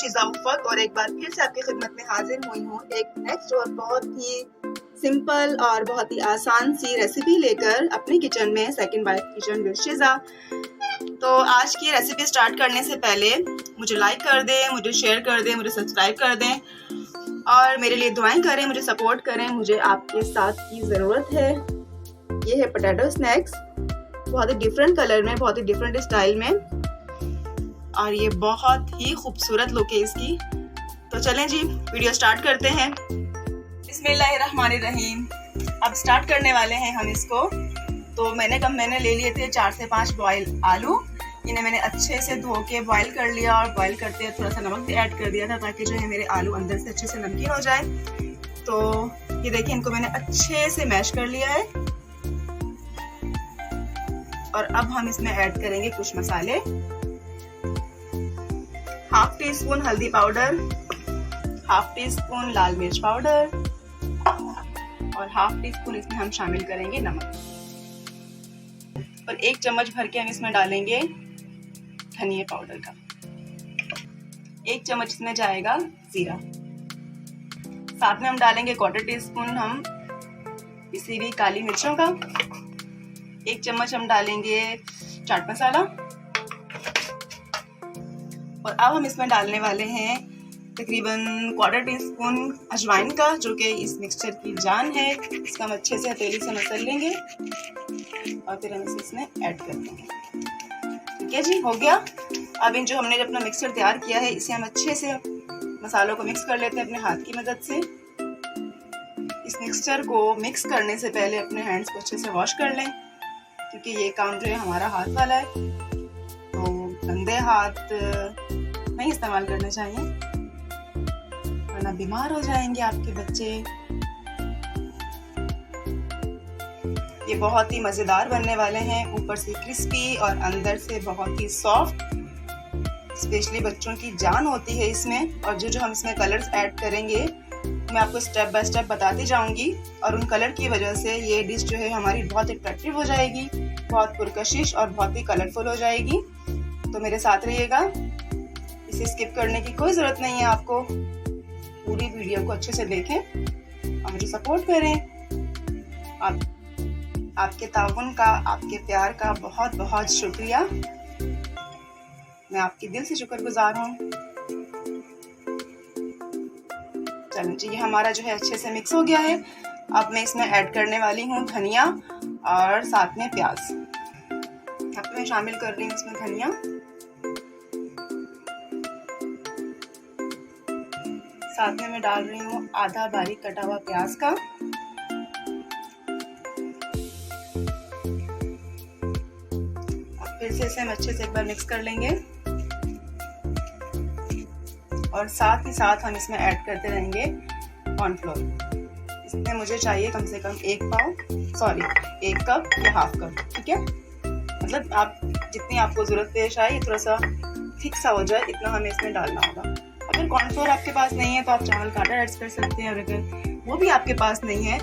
शिज़ा उफ़क़ और एक बार फिर से आपकी खिदमत में हाजिर हुई हूँ एक नेक्स्ट और बहुत ही सिंपल और बहुत ही आसान सी रेसिपी लेकर अपने किचन में सेकंड वाइफ किचन विद शिज़ा। तो आज की रेसिपी स्टार्ट करने से पहले मुझे लाइक कर दें, मुझे शेयर कर दें, मुझे सब्सक्राइब कर दें और मेरे लिए दुआएं करें, मुझे सपोर्ट करें। मुझे आपके साथ की ज़रूरत है। ये है पोटैटो स्नैक्स, बहुत ही डिफरेंट कलर में, बहुत ही डिफरेंट स्टाइल में और ये बहुत ही खूबसूरत लुक है इसकी। तो चलें जी वीडियो स्टार्ट करते हैं। बिस्मिल्लाहिर्रहमानिर्रहीम। अब स्टार्ट करने वाले हैं हम इसको। तो मैंने ले लिए थे 4 से 5 बॉयल आलू। इन्हें मैंने अच्छे से धो के बॉयल कर लिया और बॉयल करते हुए थोड़ा सा नमक भी ऐड कर दिया था ताकि जो है मेरे आलू अंदर से अच्छे से नमकीन हो जाए। तो ये देखिए इनको मैंने अच्छे से मैश कर लिया है और अब हम इसमें ऐड करेंगे कुछ मसाले। हाफ टी स्पून हल्दी पाउडर, हाफ टी स्पून लाल मिर्च पाउडर और हाफ टी स्पून इसमें हम शामिल करेंगे नमक और 1 चम्मच भर के हम इसमें डालेंगे धनिया पाउडर का। 1 चम्मच इसमें जाएगा जीरा। साथ में हम डालेंगे 1/4 टीस्पून हम पिसी हुई काली मिर्चों का। 1 चम्मच हम डालेंगे चाट मसाला और अब हम इसमें डालने वाले हैं तकरीबन 1/4 टीस्पून अजवाइन का, जो कि इस मिक्सचर की जान है। इसका हम अच्छे से हथेली से मसल लेंगे और फिर हम इसे इसमें ऐड कर देंगे। ठीक है जी, हो गया। अब इन जो हमने अपना मिक्सचर तैयार किया है इसे हम अच्छे से मसालों को मिक्स कर लेते हैं अपने हाथ की मदद से। इस मिक्सचर को मिक्स करने से पहले अपने हैंड्स को अच्छे से वॉश कर लें क्योंकि ये काम जो है हमारा हाथ वाला है, तो गंदे हाथ नहीं इस्तेमाल करने चाहिए वरना बीमार हो जाएंगे आपके बच्चे। ये बहुत ही मज़ेदार बनने वाले हैं, ऊपर से क्रिस्पी और अंदर से बहुत ही सॉफ्ट। स्पेशली बच्चों की जान होती है इसमें। और जो हम इसमें कलर्स ऐड करेंगे मैं आपको स्टेप बाय स्टेप बताती जाऊंगी और उन कलर की वजह से ये डिश जो है हमारी बहुत अट्रैक्टिव हो जाएगी, बहुत पुरकशिश और बहुत ही कलरफुल हो जाएगी। तो मेरे साथ रहिएगा, इसे स्किप करने की कोई ज़रूरत नहीं है आपको। पूरी वीडियो को अच्छे से देखें और मुझे सपोर्ट करें। आपके ताउन का, आपके प्यार का बहुत बहुत शुक्रिया। मैं आपके दिल से शुक्रगुजार हूँ। चलो जी, ये हमारा जो है अच्छे से मिक्स हो गया है। अब मैं इसमें ऐड करने वाली हूँ धनिया और साथ में प्याज। अब मैं शामिल कर रही हूँ इसमें धनिया, साथ में मैं डाल रही हूँ आधा बारीक कटा हुआ प्याज का। अब फिर से इसे हम अच्छे से एक बार मिक्स कर लेंगे और साथ ही साथ हम इसमें ऐड करते रहेंगे कॉर्नफ्लोर। इसमें मुझे चाहिए कम से कम 1 कप या हाफ कप। ठीक है, मतलब आप जितनी आपको ज़रूरत पेश आए, थोड़ा सा थिक सा हो जाए, इतना हमें इसमें डालना होगा। अगर कॉर्नफ्लोर आपके पास नहीं है तो आप चावल का आटा ऐड कर सकते हैं और अगर वो भी आपके पास नहीं है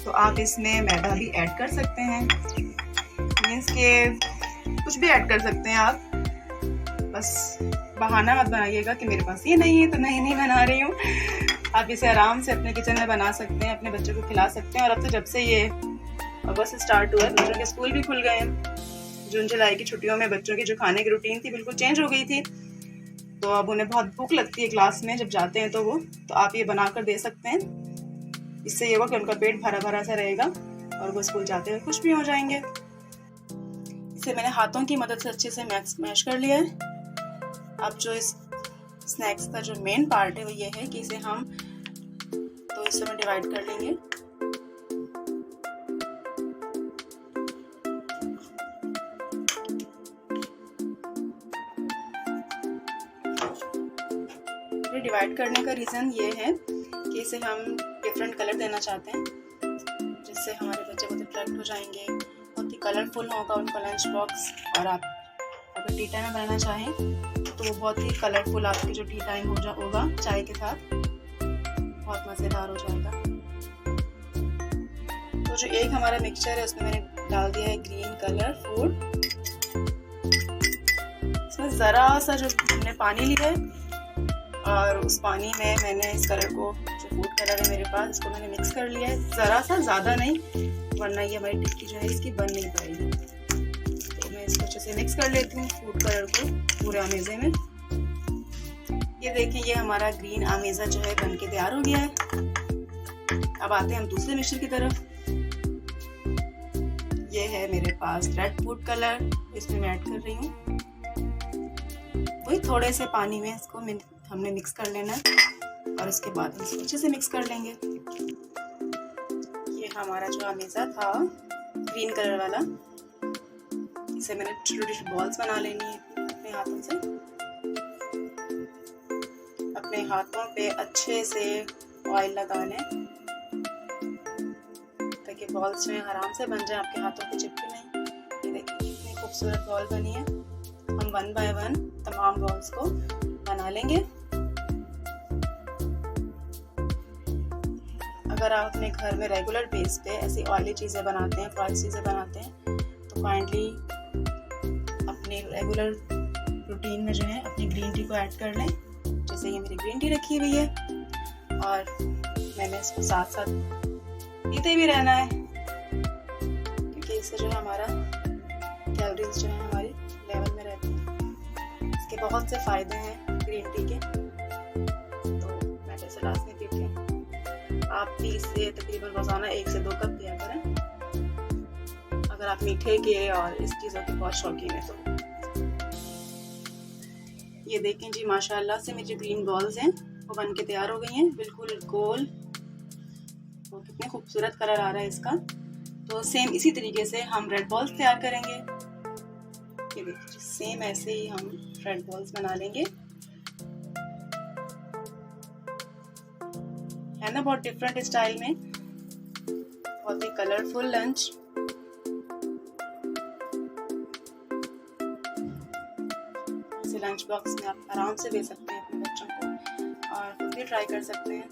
तो आप इसमें मैदा भी ऐड कर सकते हैं। मीन्स के कुछ भी ऐड कर सकते हैं आप। बस बहाना मत बनाइएगा कि मेरे पास ये नहीं है तो मैं नहीं बना रही हूँ। आप इसे आराम से अपने किचन में बना सकते हैं, अपने बच्चों को खिला सकते हैं। और अब तो जब से ये अगस्त स्टार्ट हुआ है, बच्चों के स्कूल भी खुल गए हैं। जून जुलाई की छुट्टियों में बच्चों की जो खाने की रूटीन थी बिल्कुल चेंज हो गई थी, तो अब उन्हें बहुत भूख लगती है क्लास में जब जाते हैं तो आप ये बना कर दे सकते हैं। इससे ये होगा कि उनका पेट भरा भरा सा रहेगा और वो स्कूल जाते हुए खुश भी हो जाएंगे। इसे मैंने हाथों की मदद से अच्छे से मैश कर लिया है। अब जो इस स्नैक्स का जो मेन पार्ट है वो ये है कि इसे हम 2 हिस्सों में डिवाइड कर लेंगे। डिवाइड करने का रीज़न ये है कि इसे हम डिफरेंट कलर देना चाहते हैं जिससे हमारे बच्चे बहुत अट्रैक्ट हो जाएंगे, बहुत ही कलरफुल होगा उनका लंच बॉक्स। और आप अगर टी टाइम में बनाना चाहें तो वो बहुत ही कलरफुल आपकी जो टी टाइम होगा चाय के साथ, बहुत मज़ेदार हो जाएगा। तो जो एक हमारा मिक्सचर है उसमें मैंने डाल दिया है ग्रीन कलर फूड। इसमें ज़रा सा जो हमने पानी लिया है और उस पानी में मैंने इस कलर को, जो फूड कलर है मेरे पास, इसको मैंने मिक्स कर लिया है, ज़रा सा, ज़्यादा नहीं, वरना ये हमारी टिक्की जो है इसकी बन नहीं पाएगी। तो मैं इसको अच्छे से मिक्स कर लेती हूँ फूड कलर को पूरे अमेज़े में। ये देखें, ये हमारा ग्रीन अमेज़ा जो है बन के तैयार हो गया है। अब आते हैं हम दूसरे मिक्सचर की तरफ। ये है मेरे पास रेड फूड कलर, इसमें मैं ऐड कर रही हूँ। वही थोड़े से पानी में इसको हमने मिक्स कर लेना है और इसके बाद हम इसको अच्छे से मिक्स कर लेंगे। ये हमारा जो अमेज़ा था ग्रीन कलर वाला, इसे मैंने छोटी छोटी बॉल्स बना लेनी है अपने हाथों से। अपने हाथों पे अच्छे से ऑयल लगा लें ताकि बॉल्स जो है आराम से बन जाए, आपके हाथों पे चिपके नहीं। ये देखिए कितनी खूबसूरत बॉल बनी है। हम 1 बाय 1 तमाम बॉल्स को बना लेंगे। अगर आप अपने घर में रेगुलर बेस पे ऐसी ऑयली चीज़ें बनाते हैं, फ्राइड चीज़ें बनाते हैं, तो काइंडली अपने रेगुलर रूटीन में जो है अपनी ग्रीन टी को ऐड कर लें। जैसे ये मेरी ग्रीन टी रखी हुई है और मैंने इसको साथ साथ पीते भी रहना है, क्योंकि इससे जो है हमारा कैलोरीज जो है हमारी लेवल में रहती है। इसके बहुत से फ़ायदे हैं ग्रीन टी के, तो मैं जैसे लास्ट में पीती हूँ, आप भी इसे तकरीबन रोज़ाना 1 से 2 कप पिया करें अगर आप मीठे के और इस चीज़ों के बहुत शौकीन है तो। ये देखें जी, माशाल्लाह से मेरी जो ग्रीन बॉल्स हैं वो बन के तैयार हो गई हैं, बिल्कुल गोल। वो कितने खूबसूरत कलर आ रहा है इसका। तो सेम इसी तरीके से हम रेड बॉल्स तैयार करेंगे। ये देखिए, सेम ऐसे ही हम रेड बॉल्स बना लेंगे। है ना बहुत डिफरेंट स्टाइल में, बहुत ही कलरफुल लंच। इसे लंच बॉक्स में आप आराम से दे सकते हैं अपने बच्चों को और खुद भी ट्राई कर सकते हैं।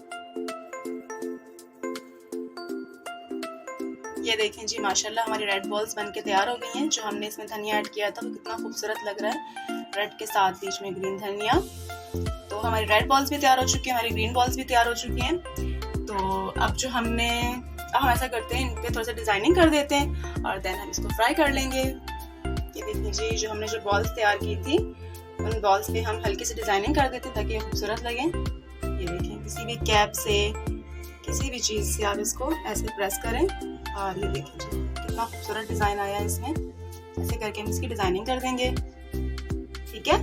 ये देखें जी, माशाल्लाह हमारी रेड बॉल्स बन के तैयार हो गई हैं। जो हमने इसमें धनिया ऐड किया था वो कितना खूबसूरत लग रहा है, रेड के साथ बीच में ग्रीन धनिया। तो हमारी रेड बॉल्स भी तैयार हो चुकी हैं, हमारी ग्रीन बॉल्स भी तैयार हो चुकी हैं। तो अब हम ऐसा करते हैं, इन पे थोड़ा सा डिज़ाइनिंग कर देते हैं और देन हम इसको फ्राई कर लेंगे। ये देखिए जी, जो हमने जो बॉल्स तैयार की थी उन बॉल्स पे हम हल्की सी डिज़ाइनिंग कर देते हैं ताकि ये खूबसूरत लगे। ये देखें, किसी भी कैप से, किसी भी चीज़ से आप इसको ऐसे प्रेस करें और ये देखिए जी कितना खूबसूरत डिज़ाइन आया है इसमें। ऐसे करके हम इसकी डिज़ाइनिंग कर देंगे, ठीक है।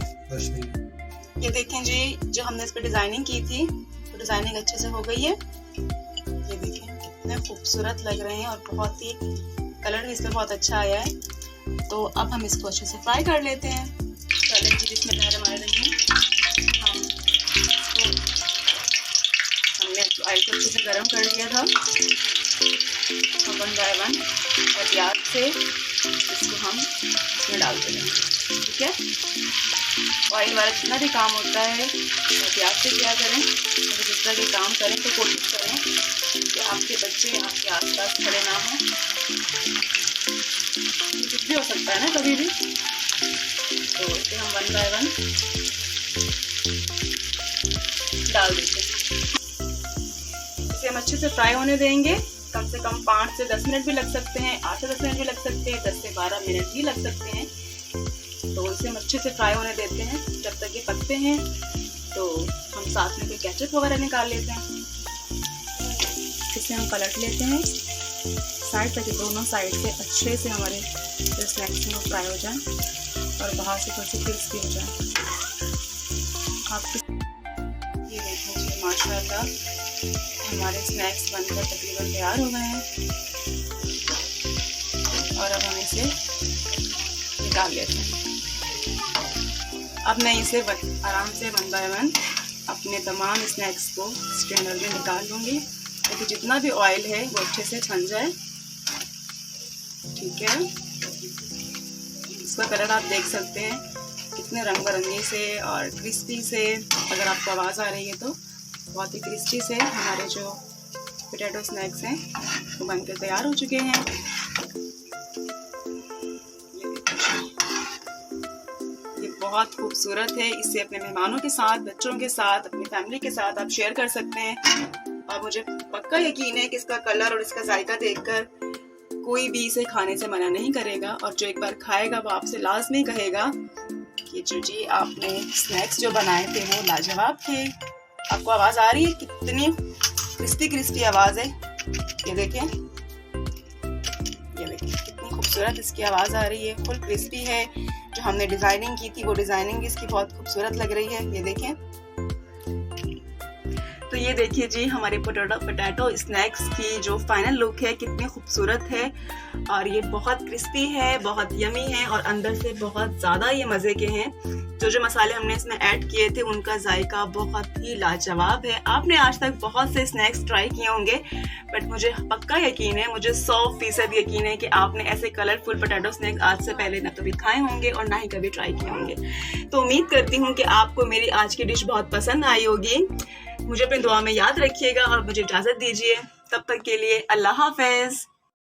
ये देखें जी, जो हमने इस पर डिज़ाइनिंग की थी वो डिज़ाइनिंग अच्छे से हो गई है। ये देखें कितने खूबसूरत लग रहे हैं और बहुत ही कलर भी इसमें बहुत अच्छा आया है। तो अब हम इसको अच्छे से फ्राई कर लेते हैं। चलें जी, बिस्मिल्लाहिर्रहमानिर्रहीम। हमने ऑयल को अच्छे से गर्म कर लिया था। हम 1 बाय 1 एहतियात से इसको हम इसमें डाल देंगे, ठीक है। ऑयल वाला जितना भी काम होता है एहतियात से किया करें। अगर जिस तरह के काम करें तो कोशिश करें कि आपके बच्चे आपके आसपास खड़े ना हों, कुछ भी हो सकता है ना कभी भी। तो इसे हम 1 बाय 1 डाल देते हैं। इसे हम अच्छे से फ्राई होने देंगे। कम से कम 5 से 10 मिनट भी लग सकते हैं, 8 से 10 मिनट भी लग सकते हैं, 10 से 12 मिनट भी लग सकते हैं। तो इसे हम अच्छे से फ्राई होने देते हैं। जब तक ये पकते हैं तो हम साथ में कोई केचप वगैरह निकाल लेते हैं। इसे हम पलट लेते हैं साइड तक, दोनों साइड से अच्छे से हमारे जो स्नैक्स हैं वो फ्राई हो जाए और बाहर से थोड़ी सी क्रिस्पी हो जाए। आपके ये देखिए माशाल्लाह हमारे स्नैक्स बनकर तकरीबन तैयार हो गए हैं और अब हम इसे निकाल लेते हैं। अब मैं इसे आराम से 1 बाय 1 अपने तमाम स्नैक्स को स्ट्रेनर में निकाल लूँगी ताकि जितना भी ऑयल है वो अच्छे से छन जाए, ठीक है। इसका कलर आप देख सकते हैं कितने रंग बिरंगे से और क्रिस्पी से। अगर आपको आवाज़ आ रही है तो बहुत ही क्रिस्पी से हमारे जो पोटैटो स्नैक्स हैं वो बनकर तैयार हो चुके हैं। ये बहुत खूबसूरत है। इसे अपने मेहमानों के साथ, बच्चों के साथ, अपनी फैमिली के साथ आप शेयर कर सकते हैं। और मुझे पक्का यकीन है कि इसका कलर और इसका जायका देखकर कोई भी इसे खाने से मना नहीं करेगा, और जो एक बार खाएगा वो आपसे लाजमी कहेगा कि जी आपने स्नैक्स जो बनाए थे वो लाजवाब थे। आपको आवाज़ आ रही है? कितनी क्रिस्पी क्रिस्पी आवाज़ है। ये देखें, कितनी खूबसूरत इसकी आवाज़ आ रही है। फुल क्रिस्पी है। जो हमने डिज़ाइनिंग की थी वो डिज़ाइनिंग इसकी बहुत खूबसूरत लग रही है। ये देखें, तो ये देखिए जी हमारे पोटैटो स्नैक्स की जो फाइनल लुक है कितनी खूबसूरत है। और ये बहुत क्रिस्पी है, बहुत यमी है, और अंदर से बहुत ज़्यादा ये मज़े के हैं। जो मसाले हमने इसमें ऐड किए थे उनका जायका बहुत ही लाजवाब है। आपने आज तक बहुत से स्नैक्स ट्राई किए होंगे, बट मुझे पक्का यकीन है, मुझे 100% यकीन है कि आपने ऐसे कलरफुल पोटैटो स्नैक्स आज से पहले ना कभी खाए होंगे और ना ही कभी ट्राई किए होंगे। तो उम्मीद करती हूँ कि आपको मेरी आज की डिश बहुत पसंद आई होगी। मुझे अपनी दुआ में याद रखिएगा और मुझे इजाज़त दीजिए। तब तक के लिए अल्लाह हाफ़िज़।